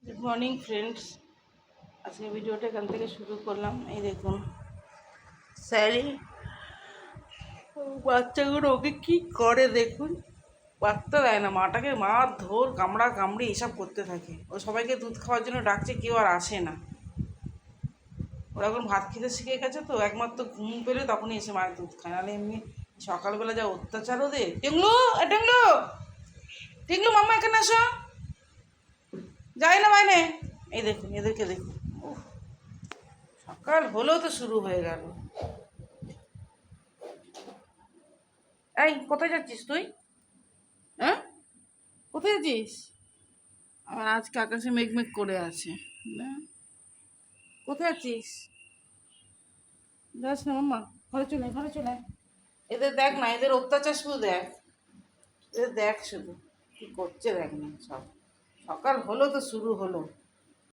Good morning friends. আজকে ভিডিওটা এখান থেকে শুরু করলাম। এই দেখুন স্যারি বাচ্চাগুলো ওকে কী করে দেখুন, বাচ্চা দেয় না, মাটাকে মার ধর কামড়া কামড়ি এসব করতে থাকে। ও সবাইকে দুধ খাওয়ার জন্য ডাকছে, কেউ আর আসে না। ওরা এখন ভাত খেতে শিখে গেছে, তো একমাত্র ঘুম পেলে তখনই এসে মায়ের দুধ খায়, নাহলে এমনি সকালবেলা যা অত্যাচার ওদের। টেংলু টেংলু টেংলু মাম্মা এখানে আসো, যায় না বাইনে। এই দেখুন এদেরকে দেখুন, সকাল হলেও তো শুরু হয়ে গেল। এই কোথায় যাচ্ছিস তুই? হ্যাঁ, কোথায় যাচ্ছিস? আমার আজকে আকাশে মেঘমেঘ করে আছে না? কোথায় যাচ্ছিস? যাস না মাম্মা, ঘরে চলে ঘরে চলে। এদের দেখ না, এদের অত্যাচার শুধু দেখ, এদের দেখ শুধু কি করছে দেখ না। সব সকাল হলো তো শুরু হলো।